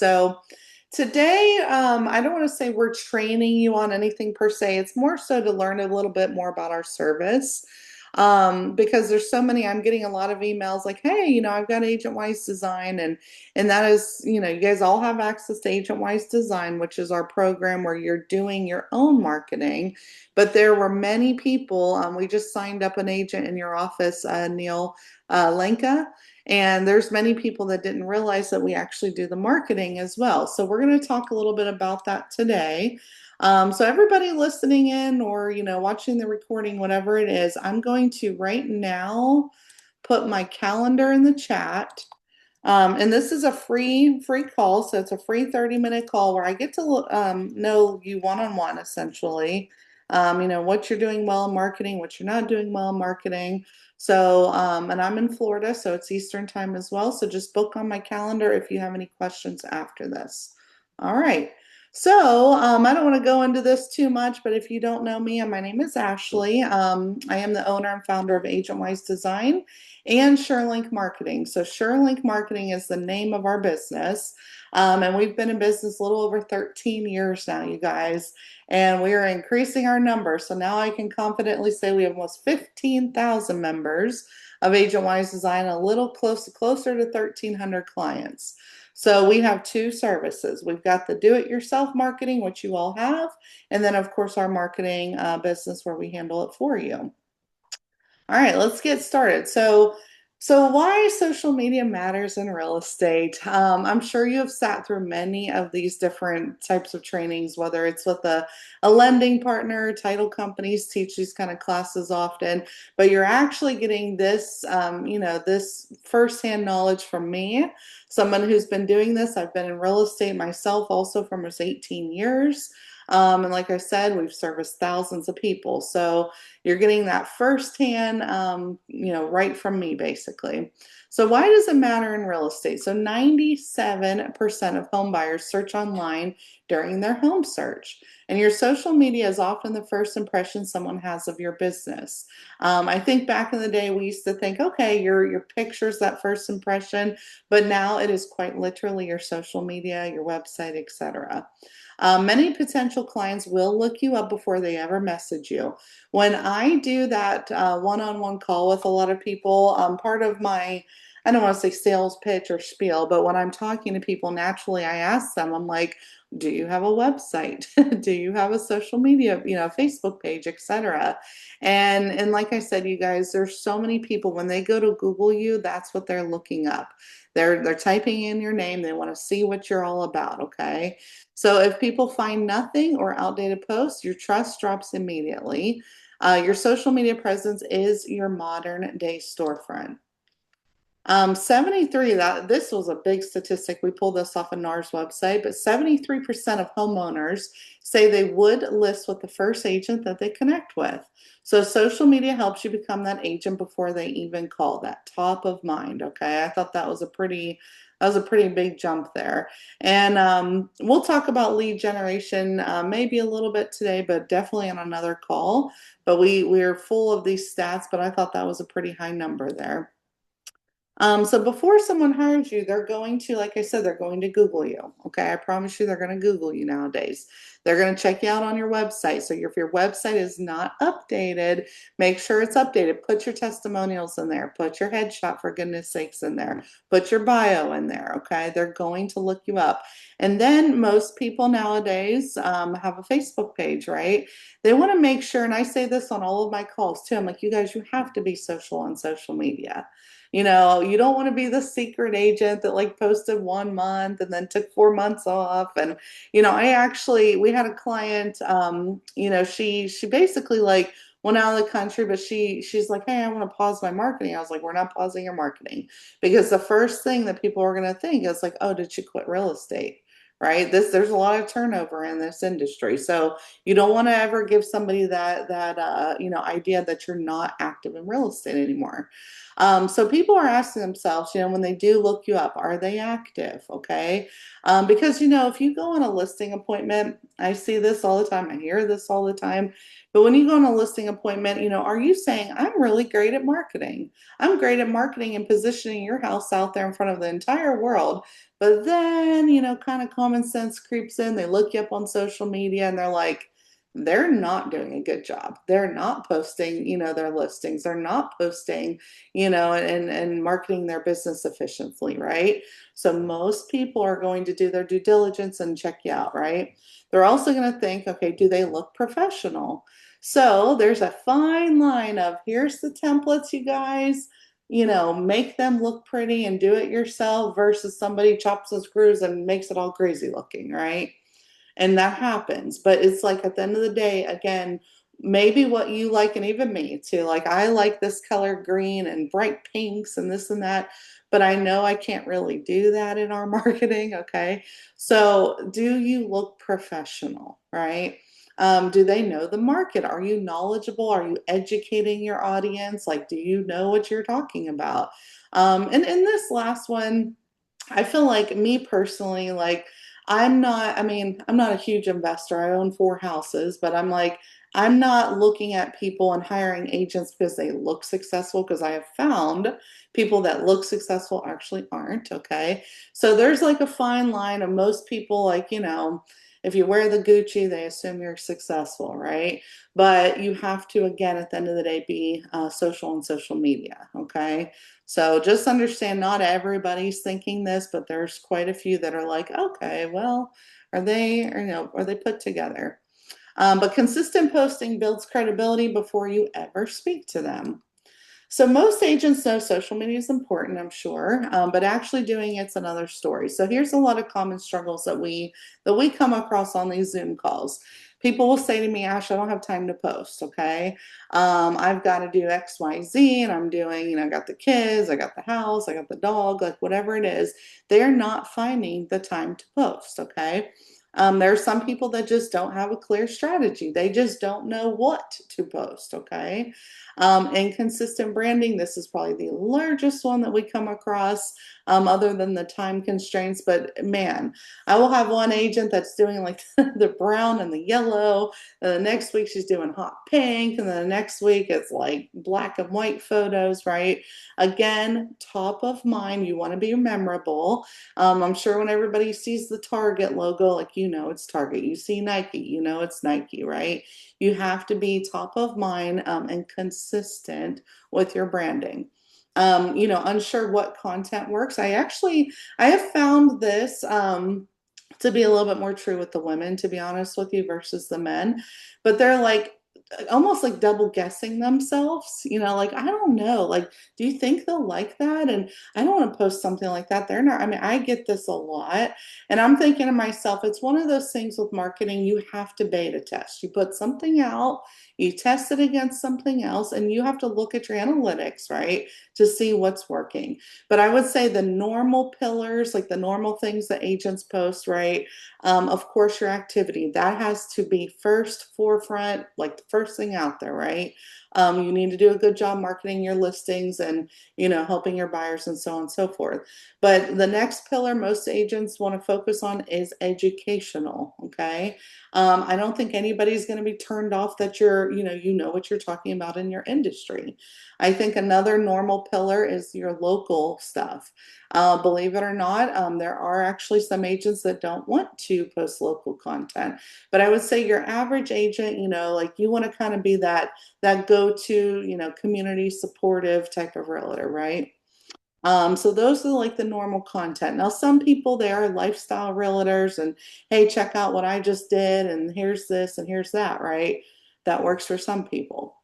So today, I don't want to say we're training you on anything per se. It's more so to learn a little bit more about our service. Because there's so many, I'm getting a lot of emails like, hey, I've got Agent Wise Design, and that is, you guys all have access to Agent Wise Design, which is our program where you're doing your own marketing. But there were many people, we just signed up an agent in your office, Neil Lenka. And there's many people that didn't realize that we actually do the marketing as well. So we're going to talk a little bit about that today. So everybody listening in or watching the recording, whatever it is, I'm going to right now put my calendar in the chat. And this is a free call, so it's a free 30-minute call where I get to know you one-on-one essentially. What you're doing well in marketing, what you're not doing well in marketing. So, and I'm in Florida, so it's Eastern time as well. So just book on my calendar if you have any questions after this. All right. So, I don't want to go into this too much, but if you don't know me, my name is Ashley. I am the owner and founder of Agent Wise Design and Surelink Marketing. So Surelink Marketing is the name of our business. And we've been in business a little over 13 years now, you guys, and we are increasing our numbers. So now I can confidently say we have almost 15,000 members of Agent Wise Design, a little closer to 1,300 clients. So we have two services. We've got the do-it-yourself marketing, which you all have, and then of course our marketing business where we handle it for you. All right, let's get started. So why social media matters in real estate. I'm sure you have sat through many of these different types of trainings, whether it's with a lending partner, title companies teach these kind of classes often, but you're actually getting this, this firsthand knowledge from me, someone who's been doing this. I've been in real estate myself also for almost 18 years. And like I said, we've serviced thousands of people. So you're getting that firsthand, right from me, basically. So why does it matter in real estate? So 97% of home buyers search online during their home search. And your social media is often the first impression someone has of your business. I think back in the day, we used to think, okay, your picture's that first impression, but now it is quite literally your social media, your website, etc. Many potential clients will look you up before they ever message you. When I do that one-on-one call with a lot of people, part of my, I don't want to say sales pitch or spiel, but when I'm talking to people, naturally I ask them, I'm like, do you have a website? Do you have a social media, Facebook page, etc.? And like I said, you guys, there's so many people when they go to Google you, that's what they're looking up. They're typing in your name. They want to see what you're all about, okay? So if people find nothing or outdated posts, your trust drops immediately. Your social media presence is your modern day storefront. 73, that this was a big statistic. We pulled this off of NAR's website, but 73% of homeowners say they would list with the first agent that they connect with. So social media helps you become that agent before they even call, that top of mind. Okay. I thought that was a pretty big jump there. And we'll talk about lead generation maybe a little bit today, but definitely on another call. But we're full of these stats, but I thought that was a pretty high number there. So before someone hires you, they're going to, like I said, they're going to Google you. Okay, I promise you they're going to Google you nowadays. They're going to check you out on your website. So if your website is not updated, make sure it's updated. Put your testimonials in there. Put your headshot, for goodness sakes, in there. Put your bio in there. Okay, they're going to look you up. And then most people nowadays have a Facebook page, right? They want to make sure, and I say this on all of my calls too. I'm like, you guys, you have to be social on social media. You don't want to be the secret agent that like posted 1 month and then took 4 months off. And, we had a client, she basically like went out of the country, but she's like, hey, I want to pause my marketing. I was like, we're not pausing your marketing, because the first thing that people are going to think is like, oh, did she quit real estate? Right? There's a lot of turnover in this industry. So you don't want to ever give somebody that idea that you're not active in real estate anymore. So people are asking themselves, when they do look you up, are they active? Okay. Because, if you go on a listing appointment, I see this all the time. I hear this all the time. But when you go on a listing appointment, are you saying, I'm really great at marketing? I'm great at marketing and positioning your house out there in front of the entire world. But then, kind of common sense creeps in. They look you up on social media and they're like, they're not doing a good job. They're not posting, their listings. They're not posting, and marketing their business efficiently, right? So most people are going to do their due diligence and check you out, right? They're also going to think, okay, do they look professional? So there's a fine line of here's the templates, you guys, make them look pretty and do it yourself versus somebody chops and screws and makes it all crazy looking, right? And that happens. But it's like at the end of the day, again, maybe what you like, and even me too, like I like this color green and bright pinks and this and that, but I know I can't really do that in our marketing. Okay. So do you look professional, right? Do they know the market? Are you knowledgeable? Are you educating your audience? Like, do you know what you're talking about? And in this last one, I feel like me personally, like I'm not a huge investor. I own 4 houses, but I'm not looking at people and hiring agents because they look successful, because I have found people that look successful actually aren't, okay? So there's like a fine line of most people, like, if you wear the Gucci, they assume you're successful, right? But you have to, again, at the end of the day, be social on social media, okay? So just understand not everybody's thinking this, but there's quite a few that are like, okay, well, are they put together? But consistent posting builds credibility before you ever speak to them. So most agents know social media is important, I'm sure, but actually doing it's another story. So here's a lot of common struggles that we come across on these Zoom calls. People will say to me, Ash, I don't have time to post, okay? I've got to do X, Y, Z, and I'm doing, I got the kids, I got the house, I got the dog, like whatever it is. They're not finding the time to post, okay? There are some people that just don't have a clear strategy. They just don't know what to post, okay? Inconsistent branding, this is probably the largest one that we come across, other than the time constraints. But man, I will have one agent that's doing like the brown and the yellow, and the next week she's doing hot pink, and then the next week it's like black and white photos, right? Again, top of mind, you want to be memorable. I'm sure when everybody sees the Target logo, like it's Target. You see Nike, it's Nike, right? You have to be top of mind, and consistent with your branding. Unsure what content works. I have found this to be a little bit more true with the women, to be honest with you, versus the men. But they're like almost like double guessing themselves, like, I don't know, like, do you think they'll like that? And I don't want to post something like that. They're not, I mean, I get this a lot. And I'm thinking to myself, it's one of those things with marketing, you have to beta test. You put something out, you test it against something else, and you have to look at your analytics, right, to see what's working. But I would say the normal pillars, like the normal things that agents post, right? Of course, your activity, that has to be first forefront, like the first thing out there, right? You need to do a good job marketing your listings and, helping your buyers and so on and so forth. But the next pillar most agents want to focus on is educational, okay? I don't think anybody's going to be turned off that you know what you're talking about in your industry. I think another normal pillar is your local stuff. Believe it or not, there are actually some agents that don't want to post local content. But I would say your average agent, like you want to kind of be that go-to, community supportive type of realtor, right? So those are like the normal content. Now, some people, they are lifestyle realtors and, hey, check out what I just did, and here's this and here's that, right? That works for some people.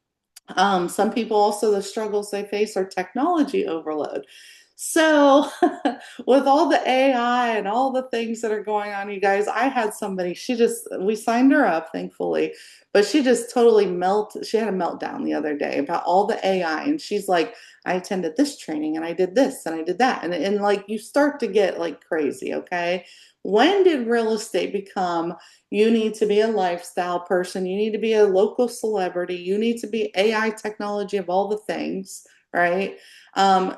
Some people also, the struggles they face are technology overload. So, with all the AI and all the things that are going on, you guys, I had somebody, we signed her up, thankfully, but she just totally she had a meltdown the other day about all the AI. And she's like, I attended this training and I did this and I did that. And like, you start to get like crazy, okay? When did real estate become you need to be a lifestyle person. You need to be a local celebrity. You need to be AI technology of all the things, right?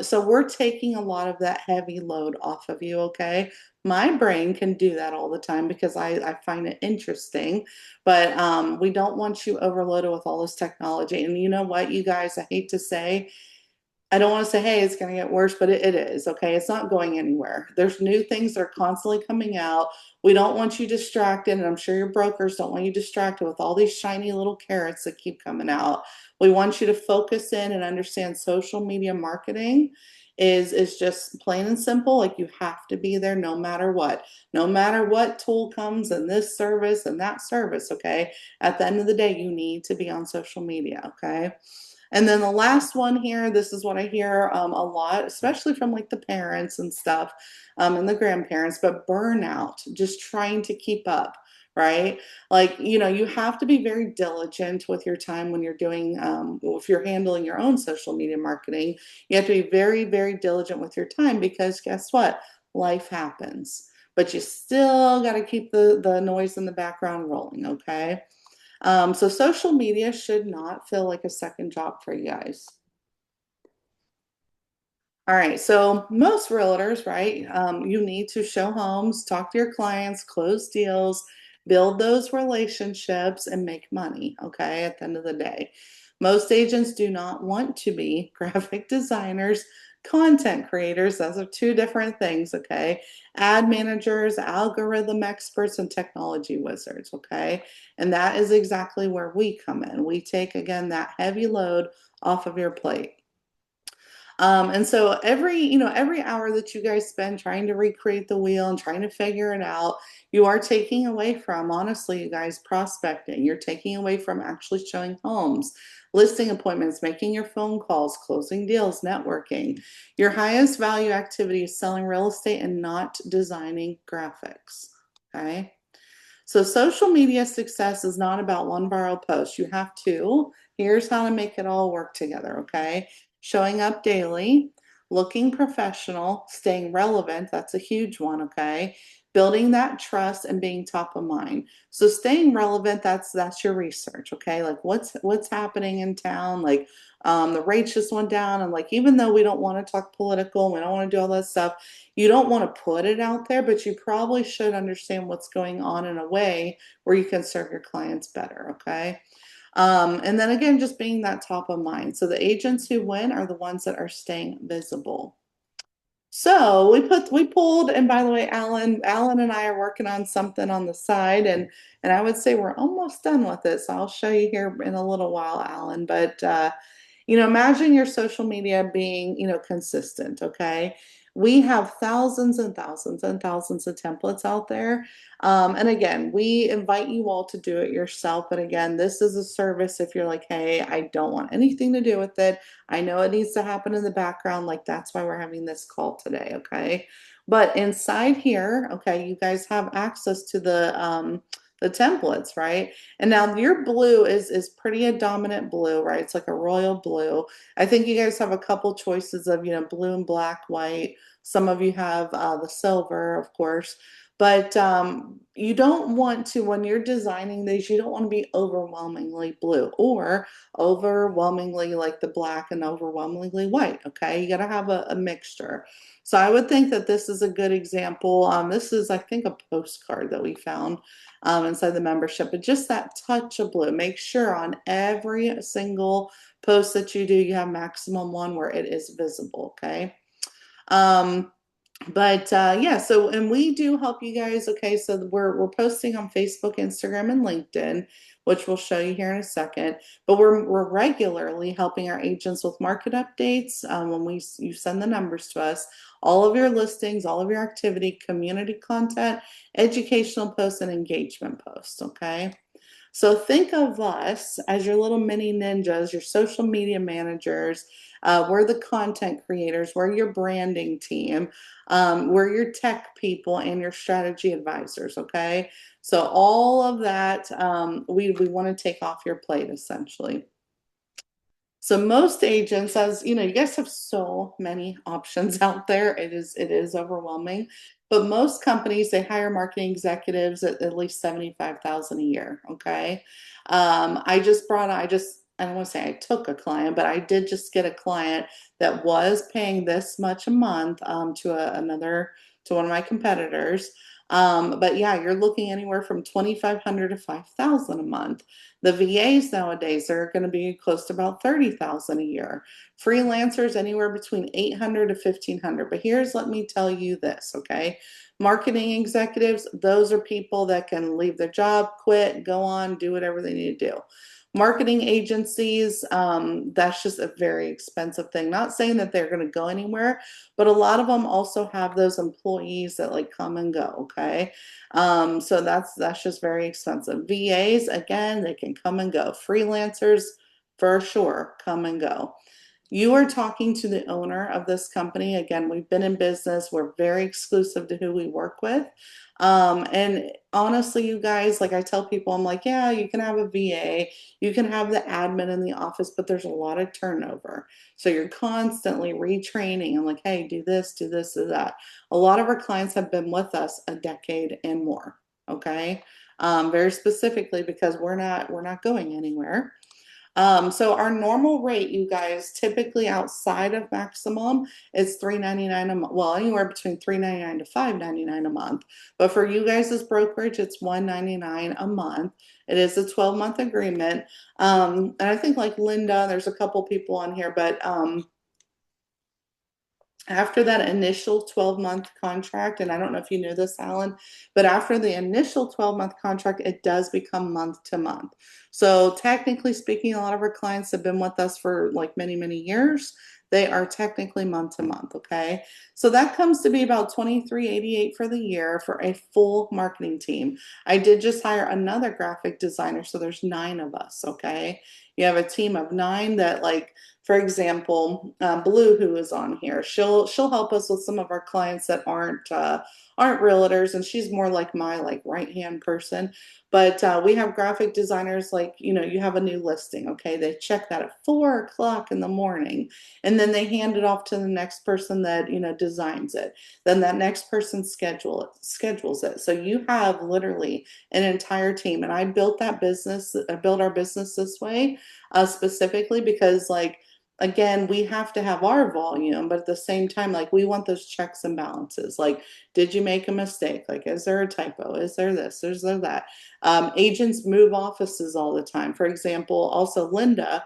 So we're taking a lot of that heavy load off of you, okay? My brain can do that all the time because I find it interesting, but we don't want you overloaded with all this technology. And you know what, you guys, I hate to say, I don't want to say, hey, it's going to get worse, but it is. Okay. It's not going anywhere. There's new things that are constantly coming out. We don't want you distracted. And I'm sure your brokers don't want you distracted with all these shiny little carrots that keep coming out. We want you to focus in and understand social media marketing is just plain and simple. Like you have to be there no matter what. No matter what tool comes in this service and that service. Okay. At the end of the day, you need to be on social media. Okay. And then the last one here, this is what I hear a lot, especially from like the parents and stuff, and the grandparents, but burnout, just trying to keep up, right? Like, you have to be very diligent with your time when you're doing, if you're handling your own social media marketing, you have to be very, very diligent with your time because guess what? Life happens. But you still got to keep the noise in the background rolling, okay? So social media should not feel like a second job for you guys. All right, so most realtors, right? You need to show homes, talk to your clients, close deals, build those relationships, and make money, okay, at the end of the day. Most agents do not want to be graphic designers, content creators. Those are two different things, okay? Ad managers, algorithm experts, and technology wizards, okay? And that is exactly where we come in. We take, again, that heavy load off of your plate. And so every hour that you guys spend trying to recreate the wheel and trying to figure it out, you are taking away from, honestly, you guys, prospecting. You're taking away from actually showing homes, listing appointments, making your phone calls, closing deals, networking. Your highest value activity is selling real estate and not designing graphics. Okay. So social media success is not about one viral post. You have to. Here's how to make it all work together, okay? Showing up daily, looking professional, staying relevant, that's a huge one, okay? Building that trust and being top of mind. So staying relevant, that's your research, okay? Like what's happening in town, like the rates just went down, and like even though we don't want to talk political, we don't want to do all that stuff, you don't want to put it out there, but you probably should understand what's going on in a way where you can serve your clients better, okay? And then again, just being that top of mind. So the agents who win are the ones that are staying visible. So we pulled, and by the way, Alan and I are working on something on the side, and I would say we're almost done with it. So I'll show you here in a little while, Alan. But imagine your social media being, consistent, okay? We have thousands and thousands and thousands of templates out there. And again, we invite you all to do it yourself. But again, this is a service if you're like, hey, I don't want anything to do with it. I know it needs to happen in the background. Like that's why we're having this call today, okay? But inside here, okay, you guys have access to the templates, right? And now your blue is pretty a dominant blue, right? It's like a royal blue. I think you guys have a couple choices of, blue and black, white. Some of you have the silver, of course. But you don't want to, when you're designing these, you don't want to be overwhelmingly blue or overwhelmingly like the black and overwhelmingly white. Okay, you got to have a mixture. So I would think that this is a good example. This is, I think, a postcard that we found inside the membership, but just that touch of blue. Make sure on every single post that you do, you have maximum one where it is visible. Okay. Um, but yeah, so and we do help you guys. Okay, so we're posting on Facebook, Instagram, and LinkedIn, which we'll show you here in a second. But we're regularly helping our agents with market updates when you send the numbers to us. All of your listings, all of your activity, community content, educational posts, and engagement posts. Okay. So think of us as your little mini ninjas, your social media managers. We're the content creators. We're your branding team. We're your tech people and your strategy advisors. Okay. So all of that we want to take off your plate essentially. So most agents, as you know, you guys have so many options out there. It is overwhelming. But most companies they hire marketing executives at least 75,000 a year. Okay. I don't want to say I took a client, but I did just get a client that was paying this much a month to one of my competitors. But yeah, you're looking anywhere from 2,500 to 5,000 a month. The VAs nowadays are going to be close to about 30,000 a year. Freelancers anywhere between 800 to 1,500. But here's, let me tell you this, okay? Marketing executives, those are people that can leave their job, quit, go on, do whatever they need to do. Marketing agencies, that's just a very expensive thing. Not saying that they're going to go anywhere, but a lot of them also have those employees that like come and go. Okay, so that's just very expensive. VAs, again, they can come and go. Freelancers, for sure, come and go. You are talking to the owner of this company. Again, we've been in business. We're very exclusive to who we work with. And honestly, you guys, like I tell people, I'm like, yeah, you can have a VA, you can have the admin in the office, but there's a lot of turnover. So you're constantly retraining and like, hey, do this, do this, do that. A lot of our clients have been with us a decade and more. Okay. Very specifically because we're not going anywhere. So our normal rate, you guys, typically outside of maximum is $3.99 a month. Well, anywhere between $3.99 to $5.99 a month. But for you guys as brokerage, it's $1.99 a month. It is a 12-month agreement. And I think like Linda, there's a couple people on here, but after that initial 12-month contract, and I don't know if you knew this, Alan, but after the initial 12-month contract, it does become month to month. So technically speaking, a lot of our clients have been with us for like many, many years. They are technically month to month, okay? So that comes to be about $23.88 for the year for a full marketing team. I did just hire another graphic designer, so there's 9 of us, okay? You have a team of 9 that like, for example, Blue, who is on here, she'll help us with some of our clients that aren't realtors, and she's more like my like right hand person. But we have graphic designers, like, you have a new listing, okay? They check that at 4 o'clock in the morning, and then they hand it off to the next person that designs it. Then that next person schedules it. So you have literally an entire team, and I built that business. I built our business this way specifically because like again, we have to have our volume, but at the same time, like we want those checks and balances. Like, did you make a mistake? Like, is there a typo? Is there this? Is there that? Agents move offices all the time. For example, also Linda,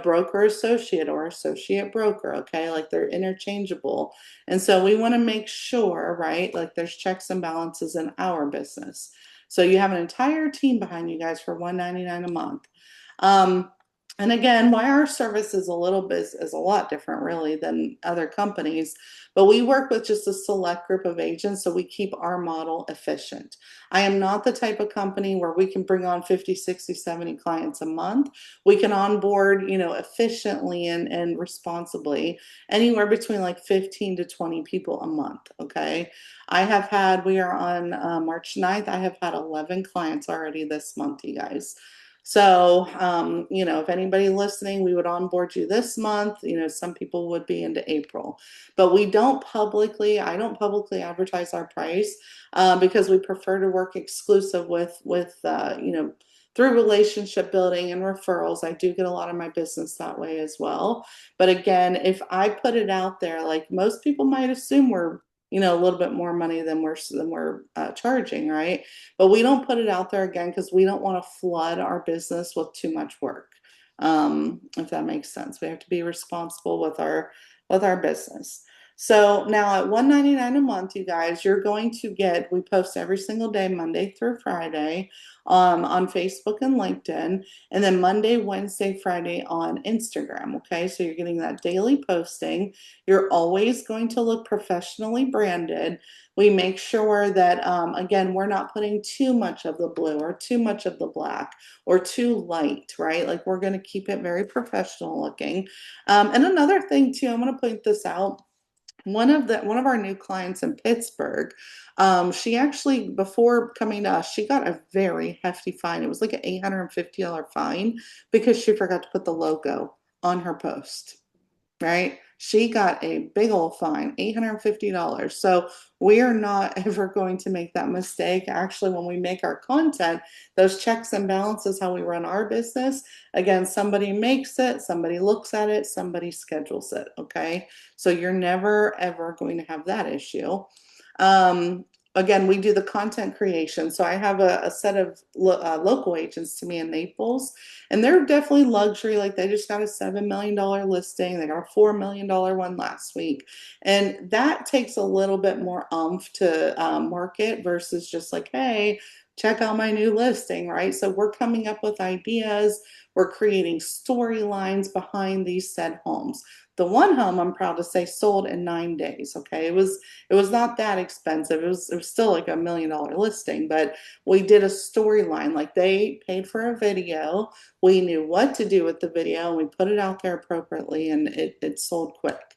broker associate or associate broker, okay? Like they're interchangeable. And so we want to make sure, right? Like there's checks and balances in our business. So you have an entire team behind you guys for $199 a month. Um, and again, why our service is a lot different really than other companies, but we work with just a select group of agents, so we keep our model efficient. I am not the type of company where we can bring on 50, 60, 70 clients a month. We can onboard, efficiently and responsibly anywhere between like 15 to 20 people a month. Okay. We are on March 9th. I have had 11 clients already this month, you guys. So, if anybody listening, we would onboard you this month. Some people would be into April, but I don't publicly advertise our price because we prefer to work exclusive with through relationship building and referrals. I do get a lot of my business that way as well. But again, if I put it out there, like most people might assume we're, a little bit more money than we're charging, right? But we don't put it out there again because we don't want to flood our business with too much work. If that makes sense, we have to be responsible with our business. So now at $199 a month, you guys, you're going to get. We post every single day, Monday through Friday, on Facebook and LinkedIn, and then Monday, Wednesday, Friday on Instagram. Okay, so you're getting that daily posting. You're always going to look professionally branded. We make sure that, again, we're not putting too much of the blue or too much of the black or too light, right? Like we're going to keep it very professional looking. And another thing too, I'm going to point this out. One of our new clients in Pittsburgh, she actually, before coming to us, she got a very hefty fine. It was like an $850 fine because she forgot to put the logo on her post, right? She got a big old fine, $850. So we are not ever going to make that mistake. Actually, when we make our content, those checks and balances, how we run our business, again, somebody makes it, somebody looks at it, somebody schedules it, okay? So you're never, ever going to have that issue. Um, again, we do the content creation. So I have a set of local agents to me in Naples, and they're definitely luxury. Like they just got a $7 million listing. They got a $4 million one last week. And that takes a little bit more oomph to market versus just like, hey, check out my new listing, right? So we're coming up with ideas. We're creating storylines behind these said homes. The one home I'm proud to say sold in 9 days. Okay. It was not that expensive. It was still like $1 million listing, but we did a storyline. Like they paid for a video. We knew what to do with the video and we put it out there appropriately and it sold quick.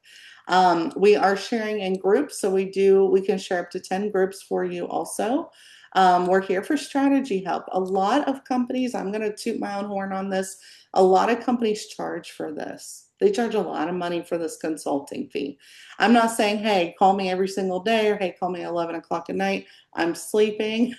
We are sharing in groups, so we can share up to 10 groups for you also. We're here for strategy help. A lot of companies, I'm going to toot my own horn on this, a lot of companies charge for this. They charge a lot of money for this consulting fee. I'm not saying, hey, call me every single day or hey, call me at 11 o'clock at night. I'm sleeping.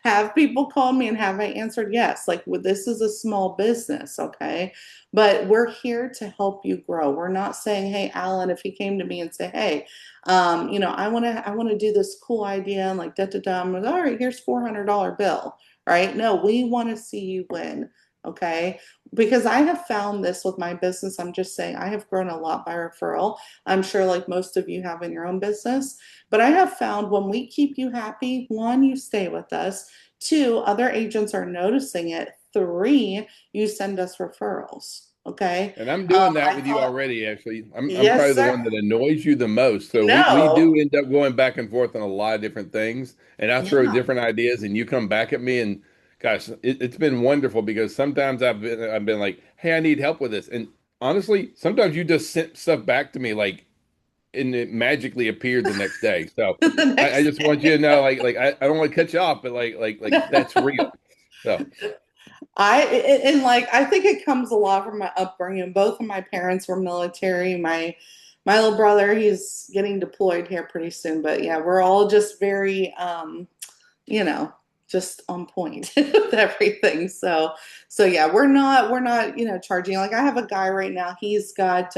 Have people call me and have I answered? Yes. Like this is a small business, okay? But we're here to help you grow. We're not saying, hey, Alan, if he came to me and say, hey, I want to do this cool idea and like da da da. I'm like, all right, here's $400 bill, right? No, we want to see you win, okay? Because I have found this with my business. I'm just saying I have grown a lot by referral. I'm sure like most of you have in your own business, but I have found when we keep you happy, one, you stay with us. Two, other agents are noticing it. Three, you send us referrals. Okay. And I'm doing that I with you thought, already, actually. I'm yes, probably the sir. one that annoys you the most. So we No. do end up going back and forth on a lot of different things. And I throw Yeah. different ideas and you come back at me and gosh, it's been wonderful because sometimes I've been like, hey, I need help with this. And honestly, sometimes you just sent stuff back to me like and it magically appeared the next day. So The I next just want you to day. know I don't want to cut you off, but like that's real. So And like I think it comes a lot from my upbringing. Both of my parents were military. My little brother, he's getting deployed here pretty soon. But yeah, we're all just very you know, just on point with everything. So yeah, we're not, charging. Like I have a guy right now, he's got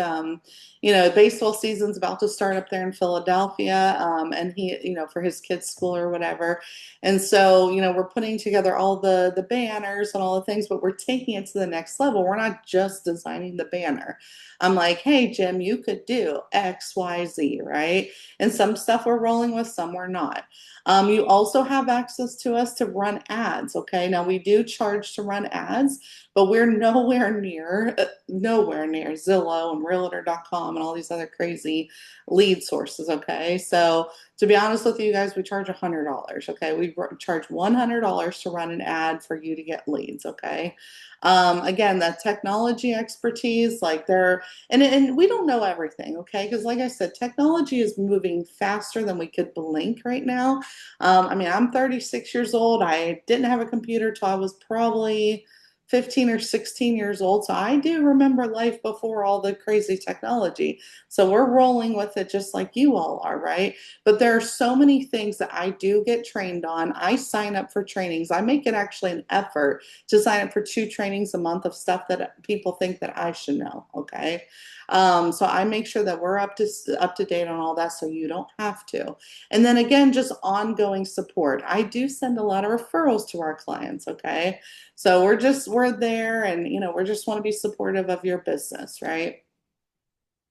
baseball season's about to start up there in Philadelphia, and he, for his kids' school or whatever. And so, we're putting together all the banners and all the things, but we're taking it to the next level. We're not just designing the banner. I'm like, hey Jim, you could do X, Y, Z, right? And some stuff we're rolling with, some we're not. You also have access to us to run ads. Okay. Now we do charge to run ads, but we're nowhere near Zillow and Realtor.com and all these other crazy lead sources. Okay. So to be honest with you guys, we charge $100. Okay. We charge $100 to run an ad for you to get leads. Okay. Again, that technology expertise, like and we don't know everything. Okay. Because like I said, technology is moving faster than we could blink right now. I mean, I'm 36 years old. I didn't have a computer till I was probably 15 or 16 years old. So I do remember life before all the crazy technology. So we're rolling with it just like you all are, right? But there are so many things that I do get trained on. I sign up for trainings. I make it actually an effort to sign up for 2 trainings a month of stuff that people think that I should know. Okay. So I make sure that we're up to date on all that so you don't have to. And then again, just ongoing support. I do send a lot of referrals to our clients, okay? So we're there and we just want to be supportive of your business, right?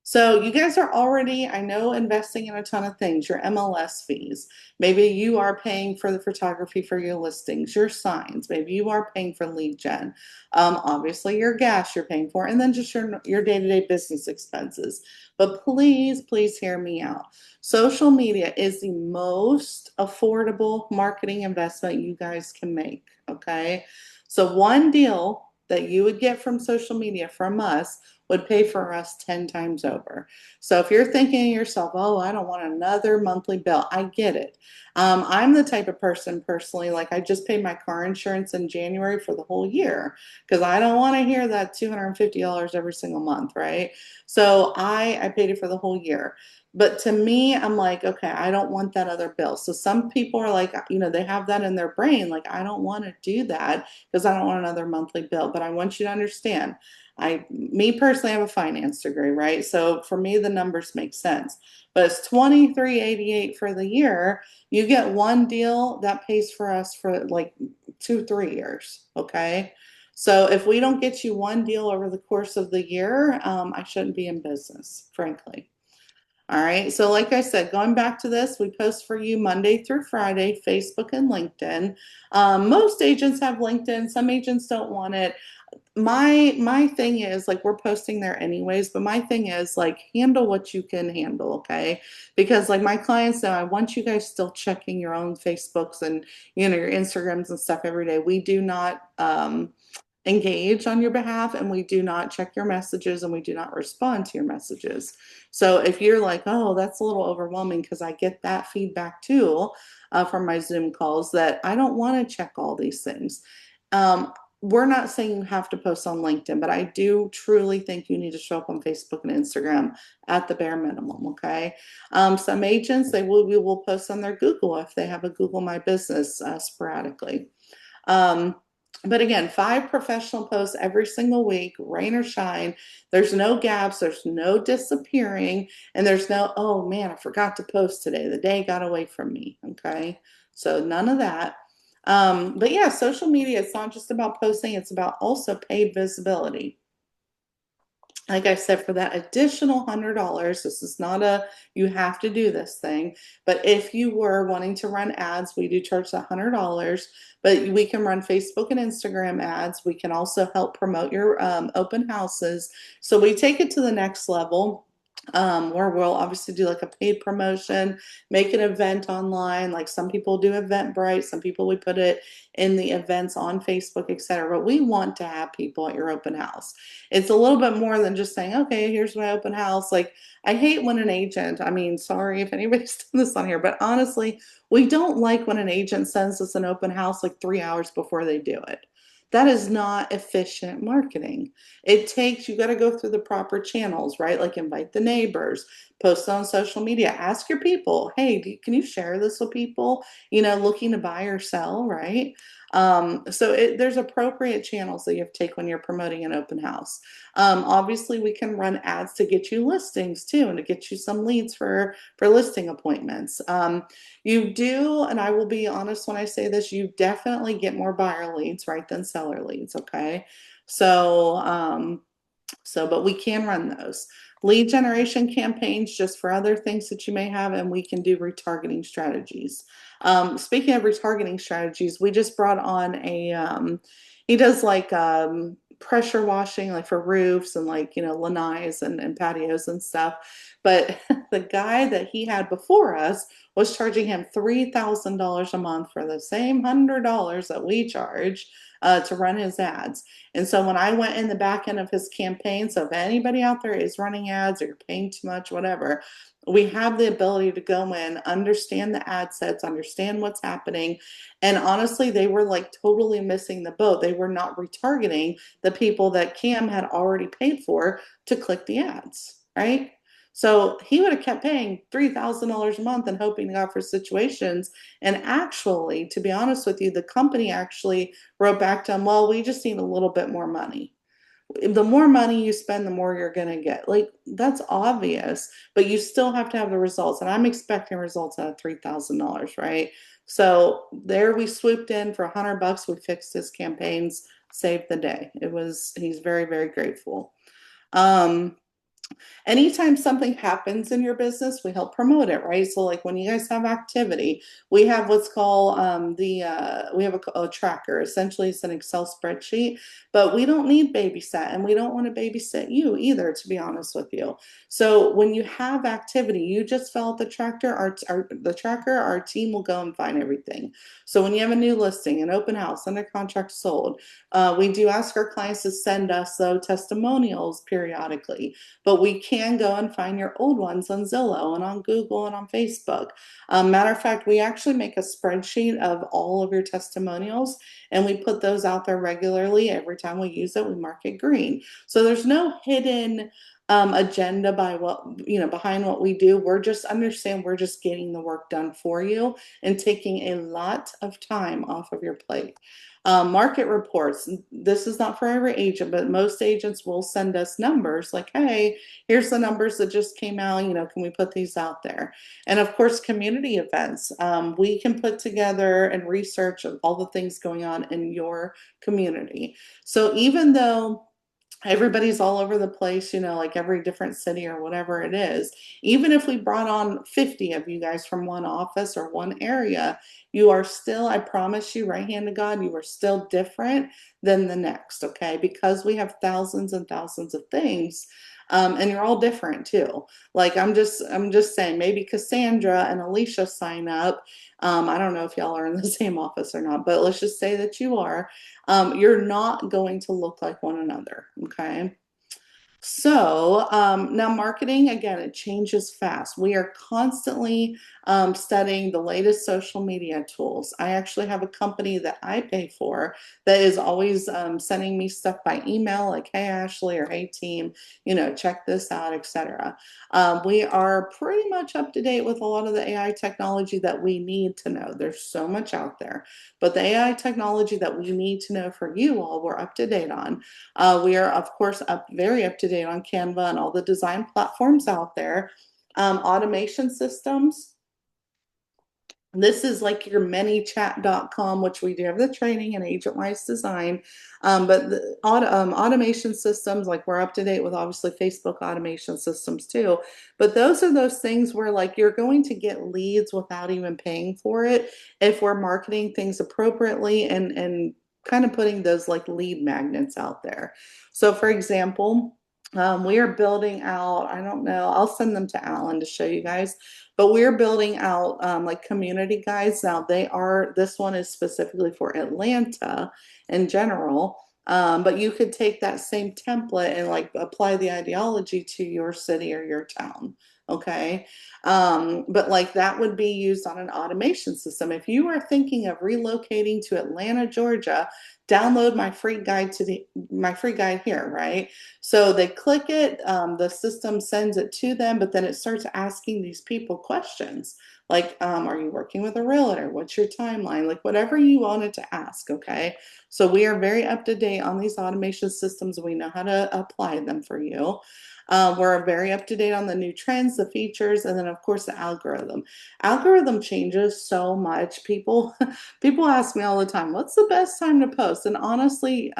So you guys are already, I know, investing in a ton of things, your MLS fees. Maybe you are paying for the photography for your listings, your signs. Maybe you are paying for lead gen. Obviously, your gas you're paying for, and then just your day-to-day business expenses. But please, please hear me out. Social media is the most affordable marketing investment you guys can make, okay? So one deal that you would get from social media from us would pay for us 10 times over. So if you're thinking to yourself, oh, I don't want another monthly bill, I get it. I'm the type of person personally, like I just paid my car insurance in January for the whole year because I don't want to hear that $250 every single month, right? So I paid it for the whole year. But to me, I'm like, okay, I don't want that other bill. So some people are like, they have that in their brain. Like, I don't want to do that because I don't want another monthly bill. But I want you to understand, me personally, I have a finance degree, right? So for me, the numbers make sense. But it's 23.88 for the year. You get one deal that pays for us for like 2, 3 years. Okay. So if we don't get you one deal over the course of the year, I shouldn't be in business, frankly. All right. So, like I said, going back to this, we post for you Monday through Friday, Facebook and LinkedIn. Most agents have LinkedIn. Some agents don't want it. My thing is like we're posting there anyways, but my thing is like handle what you can handle, okay? Because like my clients know I want you guys still checking your own Facebooks and your Instagrams and stuff every day. We do not engage on your behalf and we do not check your messages and we do not respond to your messages. So if you're like, oh, that's a little overwhelming because I get that feedback too from my Zoom calls that I don't want to check all these things. We're not saying you have to post on LinkedIn, but I do truly think you need to show up on Facebook and Instagram at the bare minimum. Okay. Some agents we will post on their Google if they have a Google My Business sporadically. Um, but again, 5 professional posts every single week, rain or shine. There's no gaps, there's no disappearing, and there's no, oh man, I forgot to post today. The day got away from me. Okay. So none of that. But yeah, social media, it's not just about posting, it's about also paid visibility. Like I said, for that additional $100, this is not a you have to do this thing. But if you were wanting to run ads, we do charge that $100. But we can run Facebook and Instagram ads. We can also help promote your open houses. So we take it to the next level. Where we'll obviously do like a paid promotion, make an event online. Like some people do Eventbrite, some people we put it in the events on Facebook, etc. But we want to have people at your open house. It's a little bit more than just saying, okay, here's my open house. Like, I hate when an agent, I mean, sorry if anybody's done this on here, but honestly, we don't like when an agent sends us an open house like 3 hours before they do it. That is not efficient marketing. It takes, you got to go through the proper channels, right? Like invite the neighbors, post on social media, ask your people, hey, can you share this with people, looking to buy or sell, right? There's appropriate channels that you have to take when you're promoting an open house. Obviously, we can run ads to get you listings too, and to get you some leads for listing appointments. You do, and I will be honest when I say this, you definitely get more buyer leads, right, than seller leads. Okay, so but we can run those lead generation campaigns just for other things that you may have, and we can do retargeting strategies. Speaking of retargeting strategies, we just brought on he does like pressure washing, like for roofs and like, lanais and patios and stuff. But the guy that he had before us was charging him $3,000 a month for the same $100 that we charge to run his ads. And so when I went in the back end of his campaign, so if anybody out there is running ads or you're paying too much, whatever, we have the ability to go in, understand the ad sets, understand what's happening. And honestly, they were like totally missing the boat. They were not retargeting the people that Cam had already paid for to click the ads, right? So he would have kept paying $3,000 a month and hoping to God for situations. And actually, to be honest with you, the company actually wrote back to him, well, we just need a little bit more money. The more money you spend, the more you're going to get. Like, that's obvious, but you still have to have the results. And I'm expecting results out of $3,000, right? So there we swooped in for $100. We fixed his campaigns, saved the day. He's very, very grateful. Um, Anytime something happens in your business, we help promote it, right? So like when you guys have activity, we have what's called we have a tracker. Essentially, it's an Excel spreadsheet, but we don't need babysat, and we don't want to babysit you either, to be honest with you. So when you have activity, you just fill out the tracker. The tracker, our team will go and find everything. So when you have a new listing, an open house, under contract sold, we do ask our clients to send us though testimonials periodically, but we can go and find your old ones on Zillow and on Google and on Facebook. Matter of fact, we actually make a spreadsheet of all of your testimonials and we put those out there regularly. Every time we use it, we mark it green. So there's no hidden agenda by what, behind what we do. We're just understand we're just getting the work done for you and taking a lot of time off of your plate. Market reports. This is not for every agent, but most agents will send us numbers like, hey, here's the numbers that just came out. Can we put these out there? And of course, community events. We can put together and research all the things going on in your community. So even though everybody's all over the place, like every different city or whatever it is. Even if we brought on 50 of you guys from one office or one area, you are still, I promise you, right hand to God, you are still different than the next, okay? Because we have thousands and thousands of things. And you're all different too. Like I'm just saying, maybe Cassandra and Alicia sign up. I don't know if y'all are in the same office or not, but let's just say that you are. You're not going to look like one another. Okay. So now, marketing again, it changes fast. We are constantly studying the latest social media tools. I actually have a company that I pay for that is always sending me stuff by email, like "Hey Ashley" or "Hey team, check this out," etc. We are pretty much up to date with a lot of the AI technology that we need to know. There's so much out there, but the AI technology that we need to know for you all, we're up to date on. We are, of course, very up to date on Canva and all the design platforms out there. Automation systems. This is like your manychat.com, which we do have the training and agent-wise design. But the automation systems, like we're up to date with obviously Facebook automation systems too. But those are those things where like you're going to get leads without even paying for it if we're marketing things appropriately and kind of putting those like lead magnets out there. So for example, we are building out, I don't know, I'll send them to Alan to show you guys, but we're building out like community guides. Now this one is specifically for Atlanta in general. But you could take that same template and like apply the ideology to your city or your town. Okay. But like that would be used on an automation system. If you are thinking of relocating to Atlanta, Georgia, download my free guide here, right? So they click it, the system sends it to them, but then it starts asking these people questions like, are you working with a realtor? What's your timeline? Like whatever you wanted to ask, okay? So we are very up to date on these automation systems. We know how to apply them for you. We're very up to date on the new trends, the features, and then of course the algorithm. Algorithm changes so much. People ask me all the time, what's the best time to post? And honestly,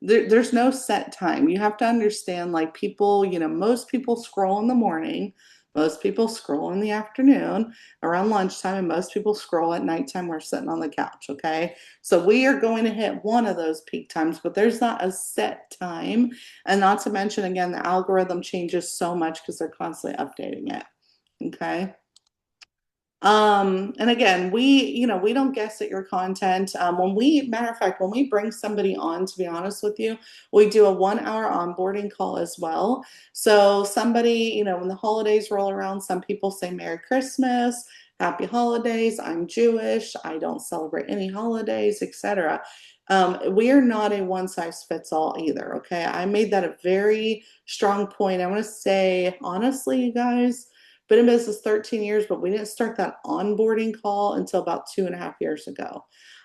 there's no set time. You have to understand, like people, most people scroll in the morning, most people scroll in the afternoon around lunchtime, and most people scroll at nighttime. We're sitting on the couch, okay? So we are going to hit one of those peak times, but there's not a set time. And not to mention, again, the algorithm changes so much because they're constantly updating it, okay? And again, we don't guess at your content. Matter of fact, when we bring somebody on, to be honest with you, we do a 1 hour onboarding call as well. So somebody, when the holidays roll around, some people say Merry Christmas, Happy Holidays. I'm Jewish. I don't celebrate any holidays, etc. We are not a one size fits all either. Okay. I made that a very strong point. I want to say, honestly, you guys, been in business 13 years, but we didn't start that onboarding call until about 2.5 years ago.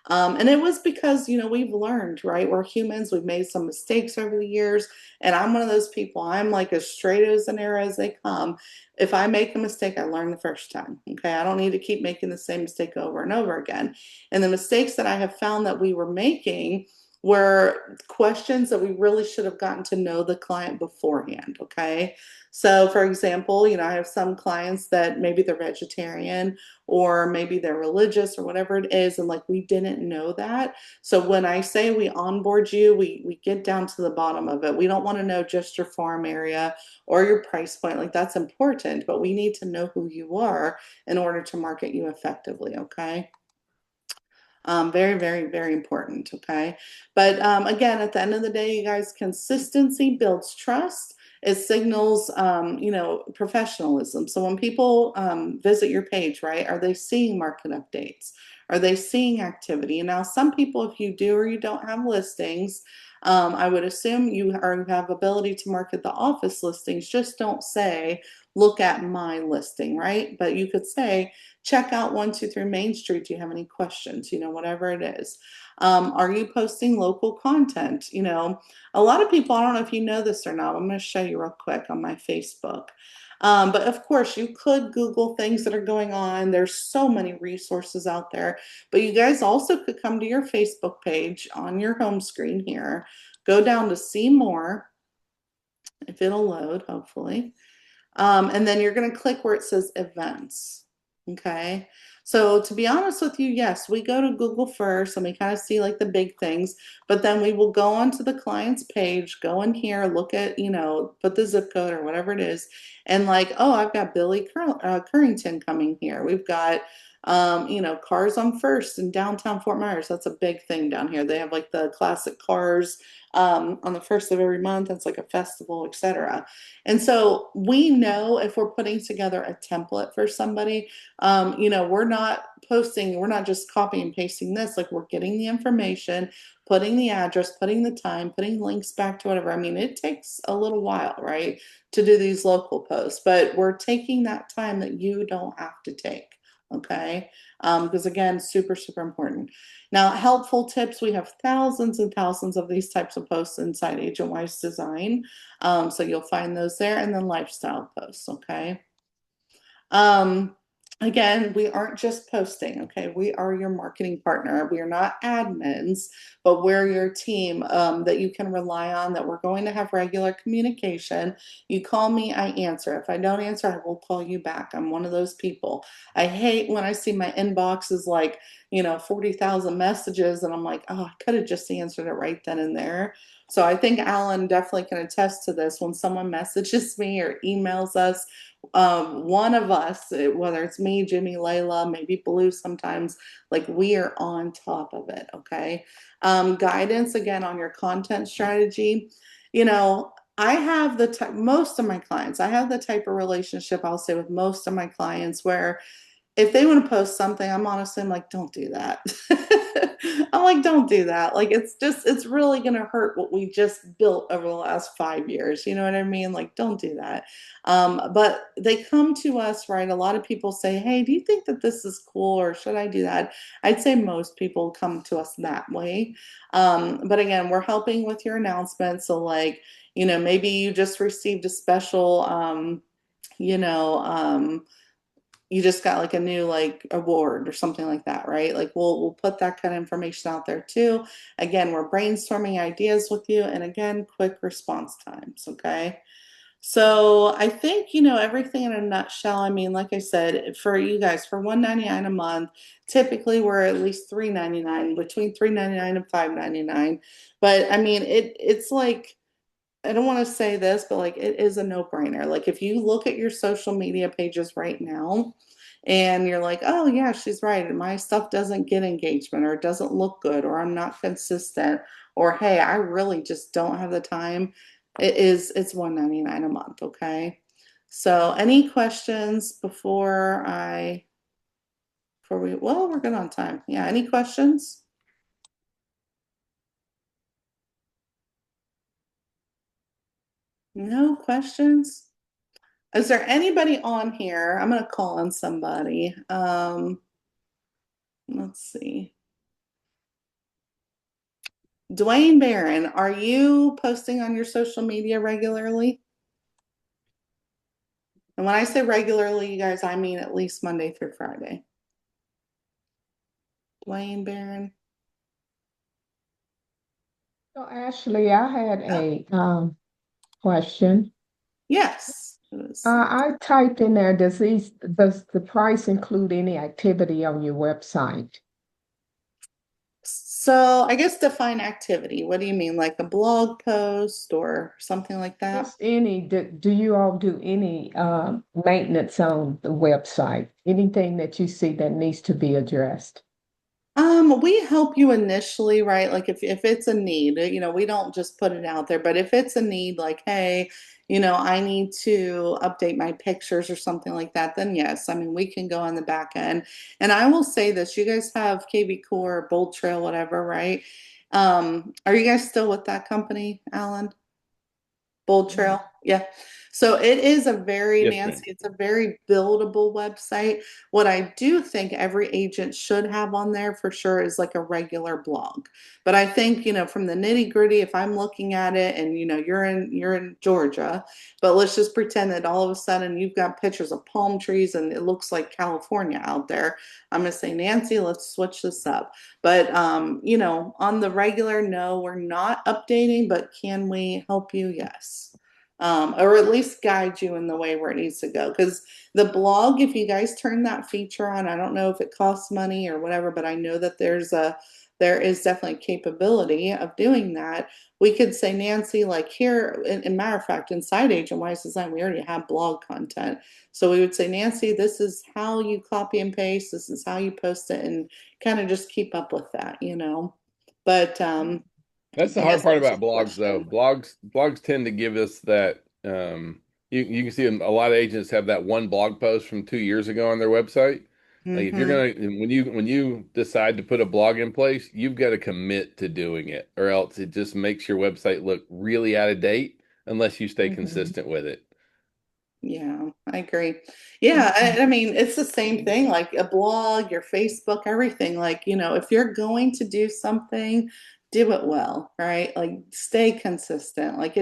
And it was because, we've learned, right? We're humans. We've made some mistakes over the years. And I'm one of those people. I'm like as straight as an arrow as they come. If I make a mistake, I learn the first time. Okay. I don't need to keep making the same mistake over and over again. And the mistakes that I have found that we were making were questions that we really should have gotten to know the client beforehand. Okay. So, for example, I have some clients that maybe they're vegetarian or maybe they're religious or whatever it is, and like we didn't know that. So when I say we onboard you, we get down to the bottom of it. We don't want to know just your farm area or your price point. Like that's important, but we need to know who you are in order to market you effectively. Okay. Very, very, very important. Okay. But again, at the end of the day, you guys, consistency builds trust. It signals, professionalism. So when people visit your page, right, are they seeing market updates? Are they seeing activity? And now, some people, if you do or you don't have listings, I would assume have ability to market the office listings. Just don't say, look at my listing, right? But you could say, check out 123 Main Street. Do you have any questions? Whatever it is. Are you posting local content? A lot of people, I don't know if you know this or not, I'm going to show you real quick on my Facebook. But of course, you could Google things that are going on. There's so many resources out there. But you guys also could come to your Facebook page on your home screen here, go down to see more, if it'll load, hopefully. And then you're going to click where it says events. Okay. So to be honest with you, yes, we go to Google first and we kind of see like the big things, but then we will go onto the client's page, go in here, look at, put the zip code or whatever it is. And like, oh, I've got Billy Currington coming here. We've got, Cars on First in downtown Fort Myers. That's a big thing down here. They have like the classic cars on the first of every month. It's like a festival, etc. And so we know if we're putting together a template for somebody, we're not posting, we're not just copy and pasting this, like we're getting the information, putting the address, putting the time, putting links back to whatever. I mean, it takes a little while, right, to do these local posts, but we're taking that time that you don't have to take. Okay. Because again, super, super important. Now, helpful tips, we have thousands and thousands of these types of posts inside Agent Wise Design. So you'll find those there, and then lifestyle posts. Okay. Um, Again, we aren't just posting, okay? We are your marketing partner. We are not admins, but we're your team that you can rely on, that we're going to have regular communication. You call me, I answer. If I don't answer, I will call you back. I'm one of those people. I hate when I see my inbox is like, 40,000 messages, and I'm like, oh, I could have just answered it right then and there. So I think Alan definitely can attest to this. When someone messages me or emails us, one of us, whether it's me, Jimmy, Layla, maybe Blue sometimes, like we are on top of it. Okay. Guidance again on your content strategy. I have most of my clients, I have the type of relationship, I'll say, with most of my clients where if they want to post something, I'm like, don't do that. I'm like, don't do that. Like, it's really going to hurt what we just built over the last 5 years. You know what I mean? Like, don't do that. But they come to us, right? A lot of people say, hey, do you think that this is cool, or should I do that? I'd say most people come to us that way. But again, we're helping with your announcement. So, like, maybe you just received a special, you know, you just got like a new like award or something like that, right? Like we'll put that kind of information out there too. Again, we're brainstorming ideas with you, and again, quick response times. Okay. So I think everything in a nutshell. I mean, like I said, for you guys, for $199 a month, typically we're at least $399, between $399 and $599. But I mean, it's like, I don't want to say this, but like it is a no-brainer. Like if you look at your social media pages right now and you're like, oh yeah, she's right, and my stuff doesn't get engagement, or it doesn't look good, or I'm not consistent, or hey, I really just don't have the time, it's $199 a month, okay? So any questions before we, well, we're good on time. Yeah, any questions? No questions? Is there anybody on here? I'm gonna call on somebody. Let's see. Dwayne Barron, are you posting on your social media regularly? And when I say regularly, you guys, I mean at least Monday through Friday. Dwayne Barron. So Ashley, I had Oh, a question. yes. I typed in there, does the price include any activity on your website? So I guess define activity. What do you mean? Like a blog post or something like that? Just do you all do any maintenance on the website? Anything that you see that needs to be addressed? We help you initially, right? Like if it's a need, we don't just put it out there, but if it's a need, like, hey, I need to update my pictures or something like that, then yes, I mean, we can go on the back end. And I will say this, you guys have KB Core, Bold Trail, whatever, right? Are you guys still with that company, Alan? Bold Trail. Yeah. So it is a very, Yes, Nancy, ma'am. it's a very buildable website. What I do think every agent should have on there for sure is like a regular blog. But I think, from the nitty gritty, if I'm looking at it and you're in Georgia, but let's just pretend that all of a sudden you've got pictures of palm trees and it looks like California out there. I'm gonna say, Nancy, let's switch this up. But on the regular, no, we're not updating, but can we help you? Yes. Or at least guide you in the way where it needs to go. Because the blog, if you guys turn that feature on, I don't know if it costs money or whatever, but I know that there is definitely capability of doing that. We could say, Nancy, like here, in matter of fact, inside Agent Wise Design, we already have blog content. So we would say, Nancy, this is how you copy and paste, this is how you post it, and kind of just keep up with that. But That's the I hard guess part that's about just a blogs, though. question. Blogs tend to give us that. You can see a lot of agents have that one blog post from 2 years ago on their website. Like if you're Mm-hmm. gonna when you decide to put a blog in place, you've got to commit to doing it, or else it just makes your website look really out of date unless you stay Mhm. consistent with it. Yeah, I agree. Yeah, Mhm. I mean, it's the same thing, like a blog, your Facebook, everything. Like, if you're going to do something, do it well, right? Like stay consistent. Like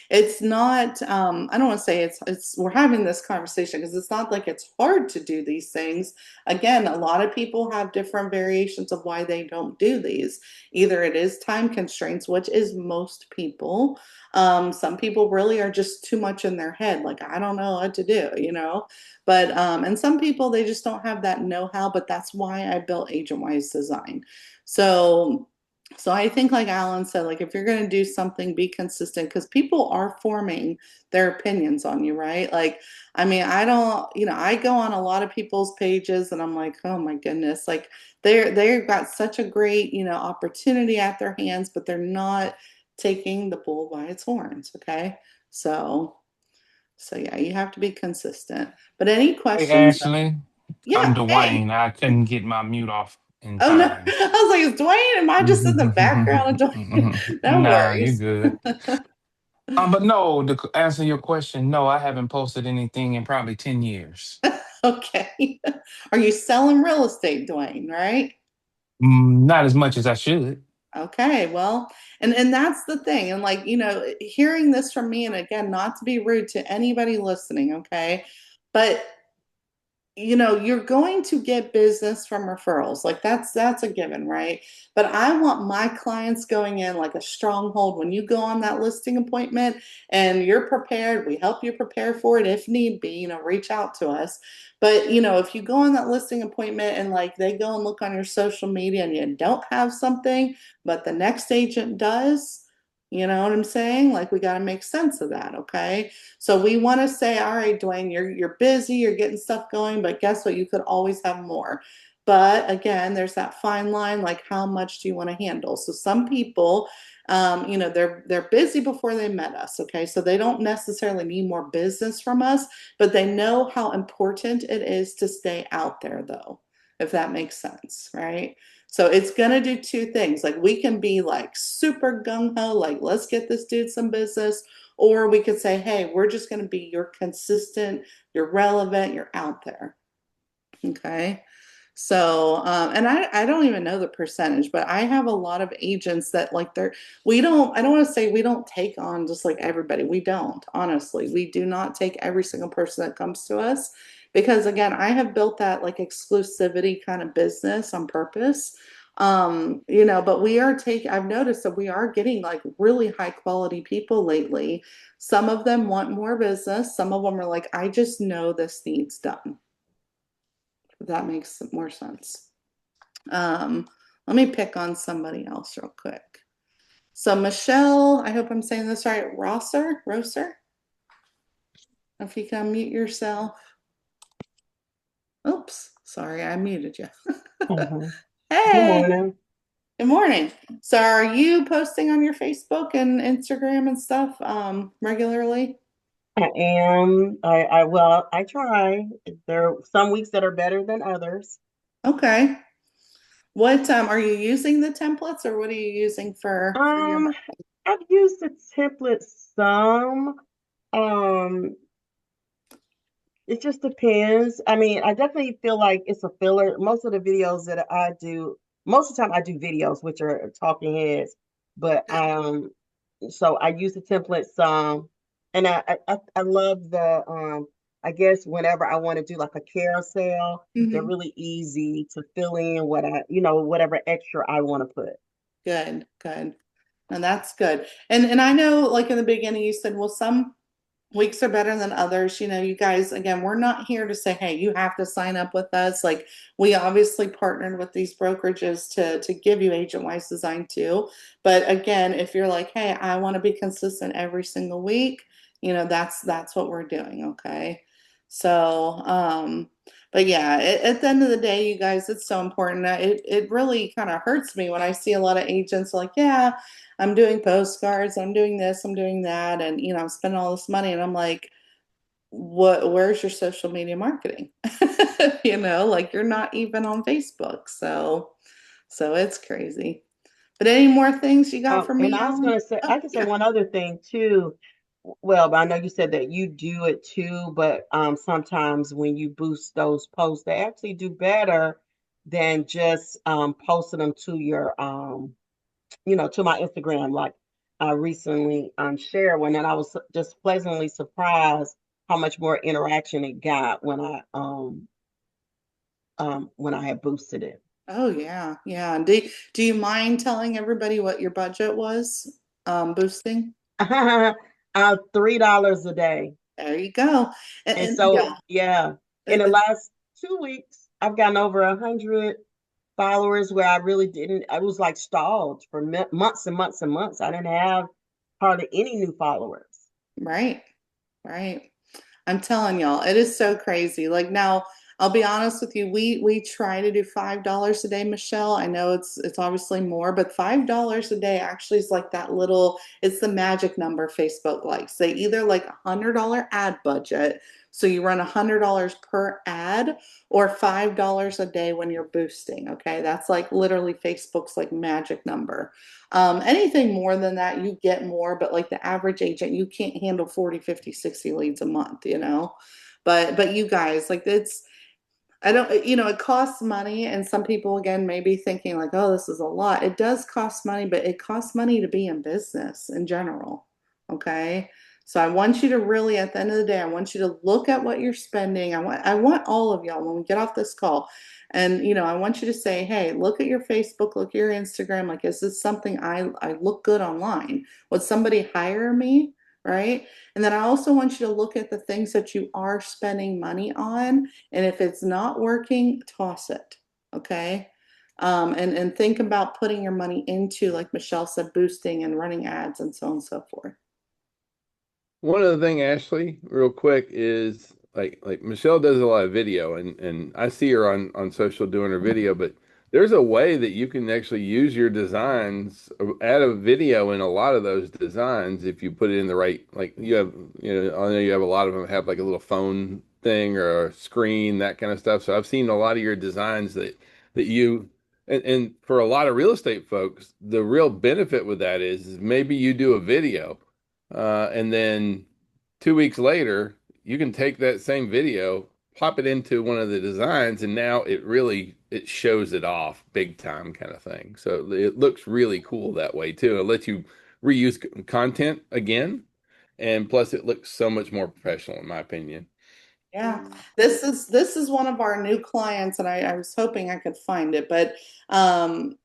it's not I don't want to say it's we're having this conversation because it's not like it's hard to do these things. Again, a lot of people have different variations of why they don't do these. Either it is time constraints, which is most people. Some people really are just too much in their head, like, I don't know what to do. But, and some people, they just don't have that know how, but that's why I built Agent Wise Design. So, so I think, like Alan said, like, if you're going to do something, be consistent because people are forming their opinions on you, right? Like, I mean, I don't, I go on a lot of people's pages and I'm like, oh my goodness, like they've got such a great, opportunity at their hands, but they're not taking the bull by its horns. Okay. So, so yeah, you have to be consistent. But any Hey questions? Ashley, I'm Yeah. Hey. Dwayne. I couldn't get my mute off in Oh no. time. I was like, is Dwayne? Am I just in the background of Dwayne? No Nah, you worries. good. But no, to answer your question, no, I haven't posted anything in probably 10 years. Okay. Are you selling real estate, Dwayne? Right? Not as much as I should. Okay, well, and that's the thing. And like, hearing this from me, and again, not to be rude to anybody listening, okay? But you're going to get business from referrals. Like that's a given, right? But I want my clients going in like a stronghold. When you go on that listing appointment and you're prepared, we help you prepare for it if need be, reach out to us. But if you go on that listing appointment and like they go and look on your social media and you don't have something, but the next agent does, you know what I'm saying? Like we got to make sense of that, okay? So we want to say, all right, Dwayne, you're busy, you're getting stuff going, but guess what? You could always have more. But again, there's that fine line, like how much do you want to handle? So some people, they're busy before they met us. Okay, so they don't necessarily need more business from us, but they know how important it is to stay out there, though, if that makes sense, right? So it's gonna do two things. Like we can be like super gung ho, like let's get this dude some business, or we could say, hey, we're just going to be your consistent, you're relevant, you're out there. Okay. So, and I don't even know the percentage, but I have a lot of agents that like I don't want to say we don't take on just like everybody. We don't, honestly. We do not take every single person that comes to us because again, I have built that like exclusivity kind of business on purpose. But I've noticed that we are getting like really high quality people lately. Some of them want more business. Some of them are like, I just know this needs done. If that makes more sense. Um, Let me pick on somebody else real quick. So Michelle, I hope I'm saying this right. Rosser. If you can mute yourself. Oops, sorry, I muted you. Mhm. Good Hey, morning. good morning. So are you posting on your Facebook and Instagram and stuff regularly? I am. Well, I try. There are some weeks that are better than others. Okay. What are you using the templates or what are you using for your Um, I've used the template some. Um, it just depends. I mean, I definitely feel like it's a filler. Most of the videos that I do, most of the time I do videos, which are talking heads, but so I use the template some, and I love the I guess whenever I want to do like a carousel, they're Mhm. really easy to fill in what whatever extra I want to put. Good, good. And that's good. And I know like in the beginning you said, well, some weeks are better than others. You know, you guys, again, we're not here to say, hey, you have to sign up with us. Like we obviously partnered with these brokerages to give you agent wise design too. But again, if you're like, hey, I want to be consistent every single week, you know, that's what we're doing. Okay. So, but yeah, at the end of the day, you guys, it's so important. It really kind of hurts me when I see a lot of agents like, yeah, I'm doing postcards, I'm doing this, I'm doing that, and you know, I'm spending all this money, and I'm like, what? Where's your social media marketing? You know, like you're not even on Facebook, so it's crazy. But any more things you got for And me I was on? gonna say, Oh I can say yeah, one other thing too. Well, but I know you said that you do it too, but sometimes when you boost those posts, they actually do better than just posting them to your to my Instagram. Like I recently shared one, and I was just pleasantly surprised how much more interaction it got when I had boosted it. oh yeah, yeah. Do you mind telling everybody what your budget was? Boosting. $3 a day. There you go. And And so, yeah, yeah, in the it, last 2 weeks, I've gotten over 100 followers where I really didn't. I was like stalled for months and months and months. I didn't have hardly any new followers. right, right. I'm telling y'all, it is so crazy. Like now, I'll be honest with you, we try to do $5 a day, Michelle. I know it's obviously more, but $5 a day actually is like that little, it's the magic number Facebook likes. They either like $100 ad budget, so you run $100 per ad, or $5 a day when you're boosting. Okay, that's like literally Facebook's like magic number. Anything more than that, you get more, but like the average agent, you can't handle 40, 50, 60 leads a month, you know? But you guys, like it's I don't, you know, it costs money, and some people again may be thinking like, oh, this is a lot. It does cost money, but it costs money to be in business in general. Okay. So I want you to really, at the end of the day, I want you to look at what you're spending. I want all of y'all when we get off this call, and you know, I want you to say, hey, look at your Facebook, look at your Instagram. Like, is this something I look good online? Would somebody hire me? Right. And then I also want you to look at the things that you are spending money on, and if it's not working, toss it. Okay. And think about putting your money into, like Michelle said, boosting and running ads and so on and so forth. One other thing, Ashley, real quick, is like Michelle does a lot of video, and I see her on social doing her video, but there's a way that you can actually use your designs, add a video in a lot of those designs if you put it in the right, like you have, I know you have a lot of them have like a little phone thing or a screen, that kind of stuff. So I've seen a lot of your designs that you and for a lot of real estate folks, the real benefit with that is maybe you do a video and then 2 weeks later, you can take that same video, pop it into one of the designs, and now it shows it off big time kind of thing. So it looks really cool that way too. It lets you reuse content again, and plus it looks so much more professional in my opinion. Yeah, this is one of our new clients, and I was hoping I could find it, but um,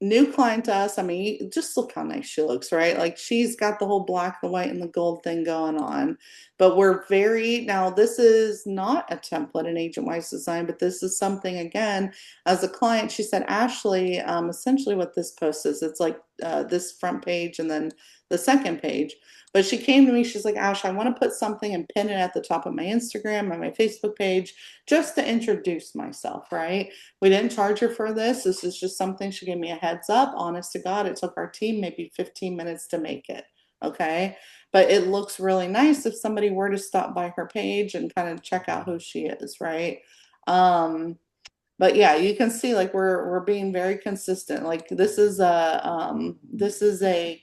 new client to us. I mean, just look how nice she looks, right? Like she's got the whole black, the white, and the gold thing going on. But we're very, now this is not a template in Agent Wise Design, but this is something again, as a client, she said, Ashley, essentially what this post is, it's like this front page and then the second page. But she came to me, she's like, Ash, I want to put something and pin it at the top of my Instagram and my Facebook page just to introduce myself, right? We didn't charge her for this. This is just something she gave me a heads up. Honest to God, it took our team maybe 15 minutes to make it. Okay. But it looks really nice if somebody were to stop by her page and kind of check out who she is, right? Um, but yeah, you can see like we're being very consistent. Like this is a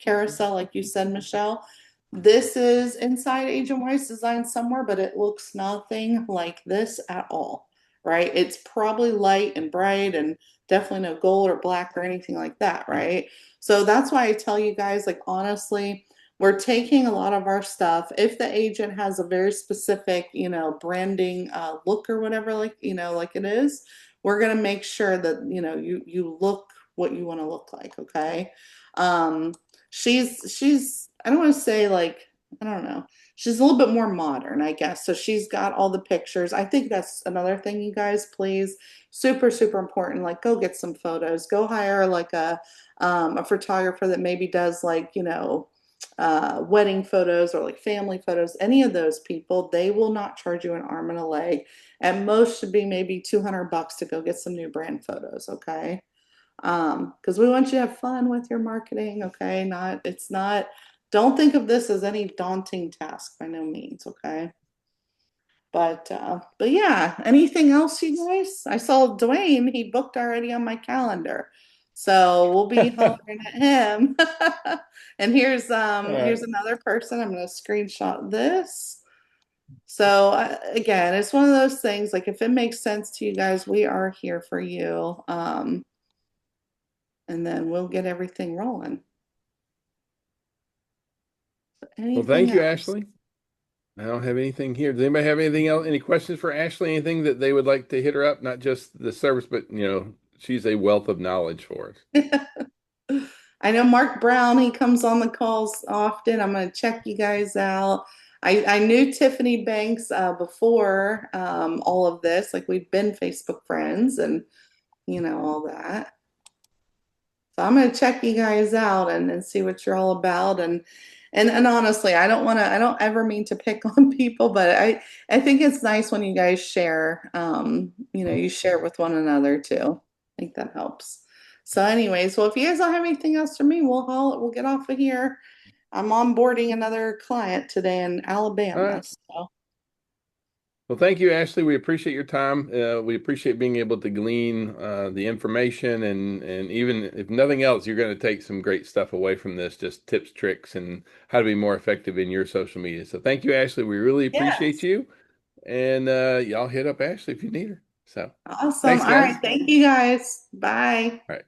carousel, like you said, Michelle. This is inside Agent Weiss design somewhere, but it looks nothing like this at all, right? It's probably light and bright and definitely no gold or black or anything like that, right? So that's why I tell you guys, like honestly, we're taking a lot of our stuff. If the agent has a very specific, you know, branding look or whatever, like, you know, like it is, we're going to make sure that, you know, you look what you want to look like. Okay. Um, she's, I don't want to say like, I don't know. She's a little bit more modern, I guess. So she's got all the pictures. I think that's another thing, you guys, please. Super, super important. Like, go get some photos. Go hire like a photographer that maybe does like, you know, wedding photos or like family photos. Any of those people, they will not charge you an arm and a leg. At most should be maybe $200 to go get some new brand photos. Okay. Because we want you to have fun with your marketing. Okay. It's not, don't think of this as any daunting task by no means. Okay. But yeah, anything else, you guys? I saw Dwayne, he booked already on my calendar. So we'll be hollering at him. And All here's right. another person. I'm gonna screenshot this. So again, it's one of those things like if it makes sense to you guys, we are here for you. And then we'll get everything rolling. Well, Anything thank you, else? Ashley. I don't have anything here. Does anybody have anything else? Any questions for Ashley? Anything that they would like to hit her up? Not just the service, but you know, she's a wealth of knowledge for us. I know Mark Brown, he comes on the calls often. I'm going to check you guys out. I knew Tiffany Banks before all of this. Like we've been Facebook friends and, you know, all that. So I'm going to check you guys out and see what you're all about. And honestly, I don't ever mean to pick on people, but I think it's nice when you guys share, you know, you share with one another too. I think that helps. So anyways, well, if you guys don't have anything else for me, we'll get off of here. I'm onboarding another client today in All Alabama. right. So Well, thank you, Ashley. We appreciate your time. We appreciate being able to glean the information, and even if nothing else, you're going to take some great stuff away from this, just tips, tricks, and how to be more effective in your social media. So, thank you, Ashley. We really appreciate yes, you, and y'all hit up Ashley if you need her. So, awesome. thanks, All right, guys. thank you guys. Bye. All right.